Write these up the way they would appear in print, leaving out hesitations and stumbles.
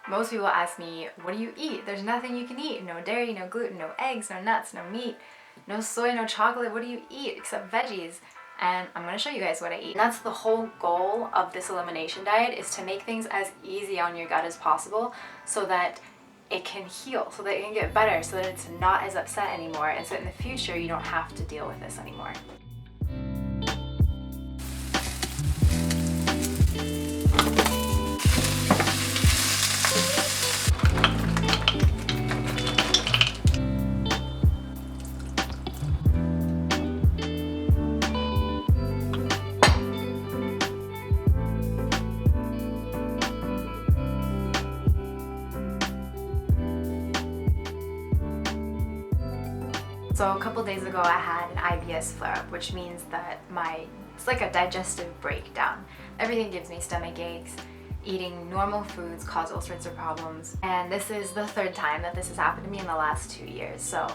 Most people ask me, what do you eat? There's nothing you can eat. No dairy, no gluten, no eggs, no nuts, no meat, no soy, no chocolate. What do you eat except veggies? And I'm gonna show you guys what I eat. And that's the whole goal of this elimination diet, is to make things as easy on your gut as possible so that it can heal, so that it can get better, so that it's not as upset anymore, and so in the future you don't have to deal with this anymore. So a couple days ago I had an IBS flare-up, which means that it's like a digestive breakdown. Everything gives me stomach aches. Eating normal foods cause all sorts of problems. And this is the third time that this has happened to me in the last 2 years. So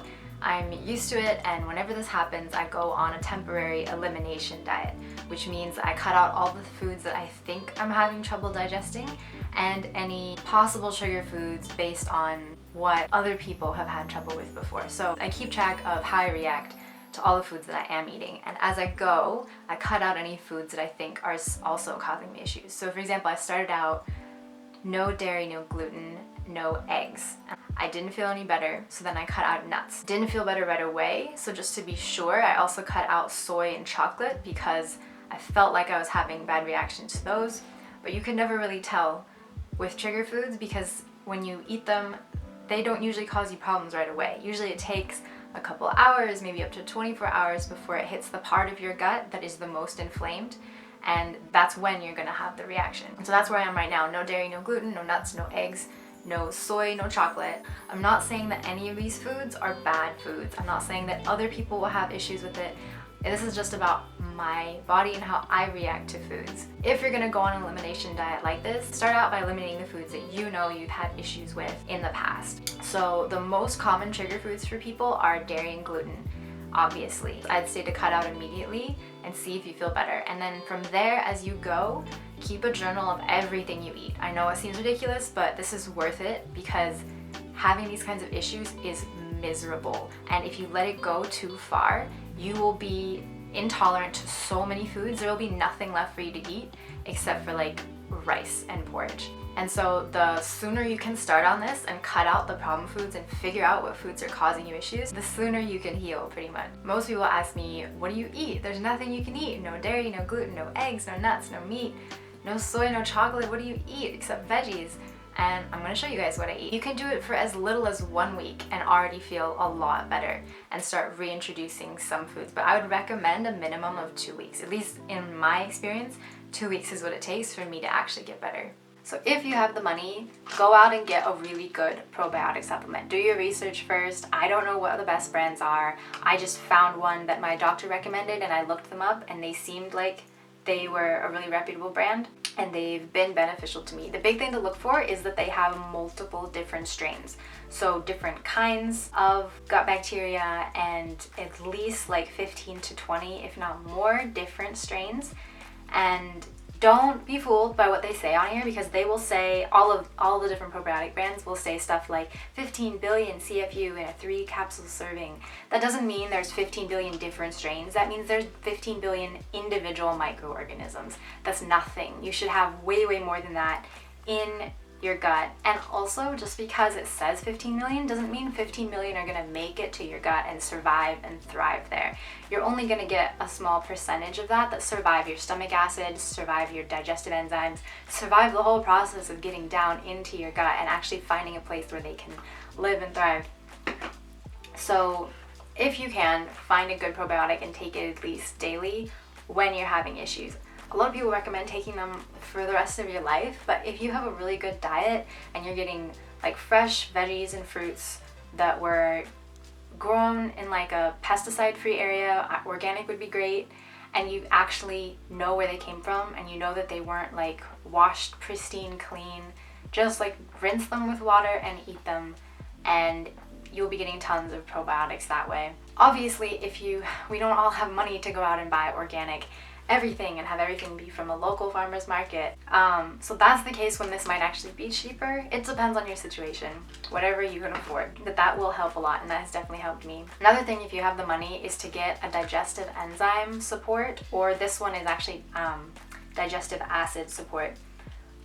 I'm used to it, and whenever this happens, I go on a temporary elimination diet, which means I cut out all the foods that I think I'm having trouble digesting and any possible sugar foods based on what other people have had trouble with before. So I keep track of how I react to all the foods that I am eating, and as I go, I cut out any foods that I think are also causing me issues. So for example, I started out no dairy, no gluten, no eggs. I didn't feel any better, so then I cut out nuts. Didn't feel better right away, so just to be sure, I also cut out soy and chocolate because I felt like I was having bad reactions to those. But you can never really tell with trigger foods because when you eat them, they don't usually cause you problems right away. Usually it takes a couple hours, maybe up to 24 hours before it hits the part of your gut that is the most inflamed, and that's when you're gonna have the reaction. So that's where I am right now. No dairy, no gluten, no nuts, no eggs, no soy, no chocolate. I'm not saying that any of these foods are bad foods. I'm not saying that other people will have issues with it. This is just about my body and how I react to foods. If you're gonna go on an elimination diet like this, start out by eliminating the foods that you know you've had issues with in the past. So the most common trigger foods for people are dairy and gluten, obviously. I'd say to cut out immediately and see if you feel better. And then from there, as you go, keep a journal of everything you eat. I know it seems ridiculous, but this is worth it because having these kinds of issues is miserable. And if you let it go too far, you will be intolerant to so many foods. There will be nothing left for you to eat except for like rice and porridge. And so the sooner you can start on this and cut out the problem foods and figure out what foods are causing you issues, the sooner you can heal, pretty much. Most people ask me, what do you eat? There's nothing you can eat. No dairy, no gluten, no eggs, no nuts, no meat, no soy, no chocolate. What do you eat except veggies? And I'm gonna show you guys what I eat. You can do it for as little as 1 week and already feel a lot better and start reintroducing some foods. But I would recommend a minimum of 2 weeks. At least in my experience, 2 weeks is what it takes for me to actually get better. So if you have the money, go out and get a really good probiotic supplement. Do your research first. I don't know what the best brands are. I just found one that my doctor recommended and I looked them up and they seemed like they were a really reputable brand and they've been beneficial to me. The big thing to look for is that they have multiple different strains. So different kinds of gut bacteria and at least like 15 to 20, if not more, different strains. And don't be fooled by what they say on here because they will say, all the different probiotic brands will say stuff like 15 billion CFU in a 3 capsule serving. That doesn't mean there's 15 billion different strains. That means there's 15 billion individual microorganisms. That's nothing. You should have way, way more than that in your gut. And also, just because it says 15 million doesn't mean 15 million are gonna make it to your gut and survive and thrive there. You're only gonna get a small percentage of that survive your stomach acids, survive your digestive enzymes, survive the whole process of getting down into your gut and actually finding a place where they can live and thrive. So if you can, find a good probiotic and take it at least daily when you're having issues. A lot of people recommend taking them for the rest of your life, but if you have a really good diet and you're getting like fresh veggies and fruits that were grown in like a pesticide-free area, organic would be great, and you actually know where they came from and you know that they weren't like washed pristine clean, just like rinse them with water and eat them, and you'll be getting tons of probiotics that way. Obviously, we don't all have money to go out and buy organic everything and have everything be from a local farmer's market. So that's the case when this might actually be cheaper. It depends on your situation, whatever you can afford. That will help a lot, and that has definitely helped me. Another thing, if you have the money, is to get a digestive enzyme support, or this one is actually digestive acid support.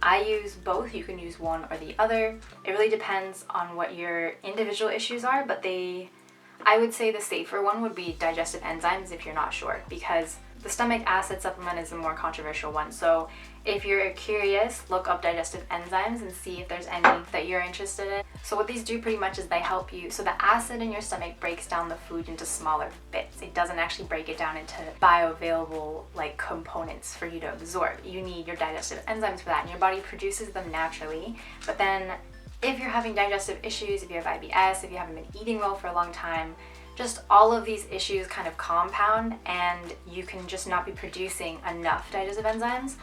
I use both. You can use one or the other. It really depends on what your individual issues are, but I would say the safer one would be digestive enzymes if you're not sure, because the stomach acid supplement is the more controversial one. So if you're curious, look up digestive enzymes and see if there's any that you're interested in. So what these do pretty much is they help you. So the acid in your stomach breaks down the food into smaller bits. It doesn't actually break it down into bioavailable like components for you to absorb. You need your digestive enzymes for that, and your body produces them naturally. But then if you're having digestive issues, if you have IBS, if you haven't been eating well for a long time, just all of these issues kind of compound, and you can just not be producing enough digestive enzymes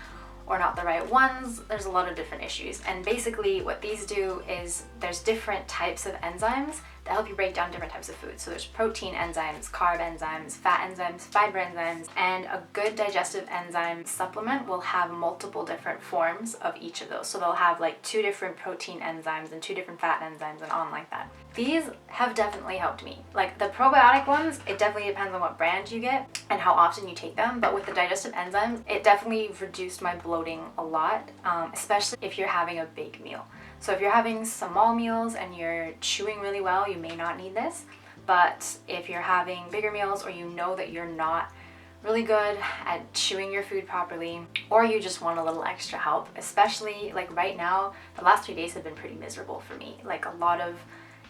or not the right ones. There's a lot of different issues. And basically what these do is there's different types of enzymes that help you break down different types of food. So there's protein enzymes, carb enzymes, fat enzymes, fiber enzymes, and a good digestive enzyme supplement will have multiple different forms of each of those. So they'll have like 2 different protein enzymes and 2 different fat enzymes and on like that. These have definitely helped me. Like the probiotic ones, it definitely depends on what brand you get and how often you take them. But with the digestive enzymes, it definitely reduced my bloating a lot, especially if you're having a big meal. So if you're having small meals and you're chewing really well, you may not need this. But if you're having bigger meals, or you know that you're not really good at chewing your food properly, or you just want a little extra help, especially like right now, the last 3 days have been pretty miserable for me. Like a lot of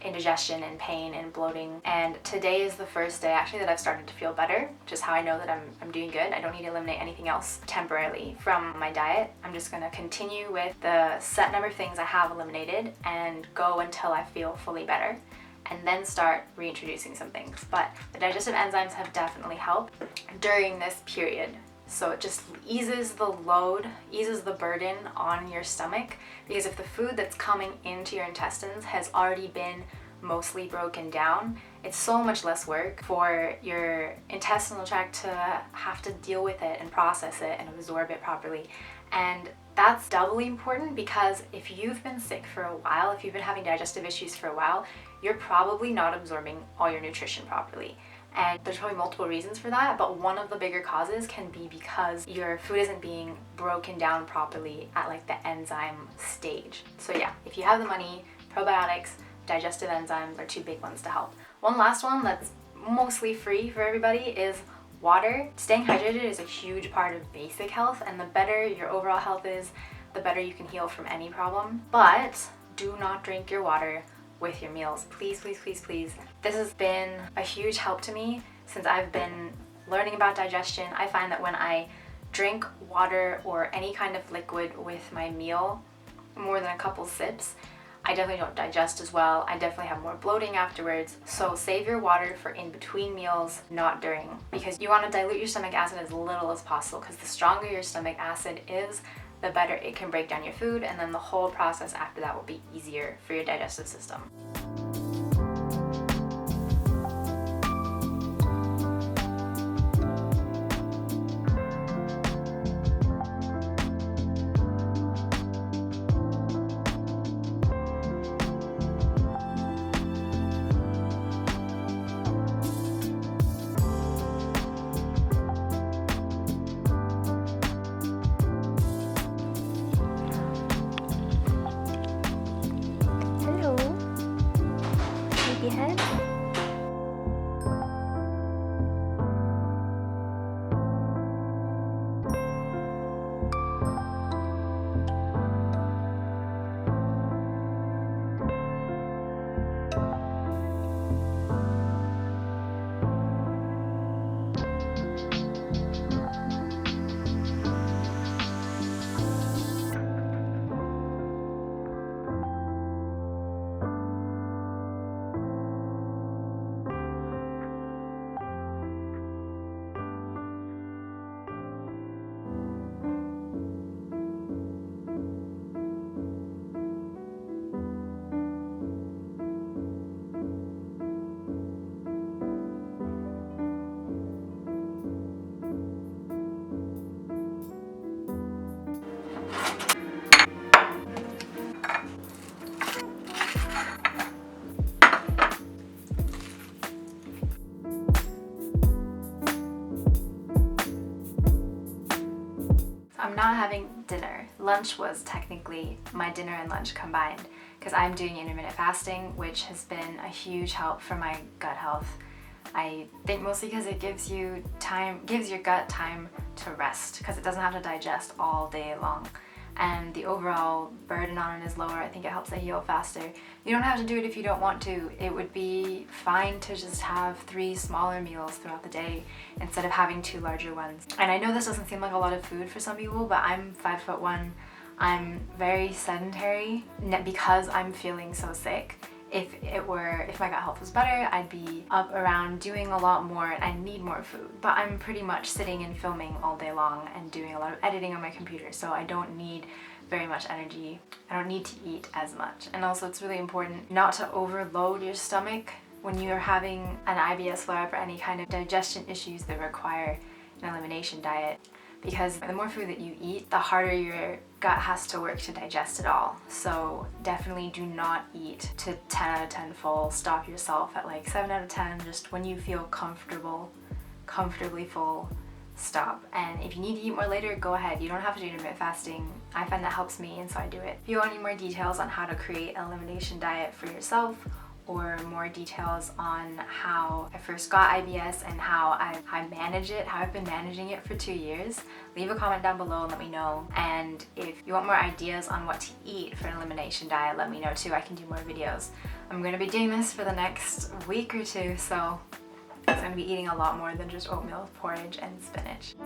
indigestion and pain and bloating, and today is the first day actually that I've started to feel better, which is how I know that I'm doing good. I don't need to eliminate anything else temporarily from my diet. I'm just going to continue with the set number of things I have eliminated and go until I feel fully better, and then start reintroducing some things. But the digestive enzymes have definitely helped during this period. So it just eases the load, eases the burden on your stomach, because if the food that's coming into your intestines has already been mostly broken down, it's so much less work for your intestinal tract to have to deal with it and process it and absorb it properly. And that's doubly important, because if you've been sick for a while, if you've been having digestive issues for a while, you're probably not absorbing all your nutrition properly. And there's probably multiple reasons for that, but one of the bigger causes can be because your food isn't being broken down properly at like the enzyme stage. So yeah, if you have the money, probiotics, digestive enzymes are 2 big ones to help. One last one that's mostly free for everybody is water. Staying hydrated is a huge part of basic health, and the better your overall health is, the better you can heal from any problem. But do not drink your water with your meals. Please, please, please, please. This has been a huge help to me since I've been learning about digestion. I find that when I drink water or any kind of liquid with my meal, more than a couple sips, I definitely don't digest as well. I definitely have more bloating afterwards. So save your water for in between meals, not during, because you want to dilute your stomach acid as little as possible, because the stronger your stomach acid is, the better it can break down your food, and then the whole process after that will be easier for your digestive system. dinner. Lunch was technically my dinner and lunch combined because I'm doing intermittent fasting, which has been a huge help for my gut health. I think mostly because it gives your gut time to rest because it doesn't have to digest all day long. And the overall burden on it is lower. I think it helps it heal faster. You don't have to do it if you don't want to. It would be fine to just have 3 smaller meals throughout the day instead of having 2 larger ones. And I know this doesn't seem like a lot of food for some people, but I'm 5'1". I'm very sedentary because I'm feeling so sick. If my gut health was better, I'd be up around doing a lot more and I need more food. But I'm pretty much sitting and filming all day long and doing a lot of editing on my computer, so I don't need very much energy. I don't need to eat as much. And also it's really important not to overload your stomach when you're having an IBS flare-up or any kind of digestion issues that require an elimination diet. Because the more food that you eat, the harder your gut has to work to digest it all. So definitely do not eat to 10 out of 10 full. Stop yourself at like 7 out of 10. Just when you feel comfortably full, stop. And if you need to eat more later, go ahead. You don't have to do intermittent fasting. I find that helps me, and so I do it. If you want any more details on how to create an elimination diet for yourself, or more details on how I first got IBS and how I manage it, how I've been managing it for 2 years, leave a comment down below and let me know. And if you want more ideas on what to eat for an elimination diet, let me know too. I can do more videos. I'm going to be doing this for the next week or 2, so I'm going to be eating a lot more than just oatmeal, porridge, and spinach.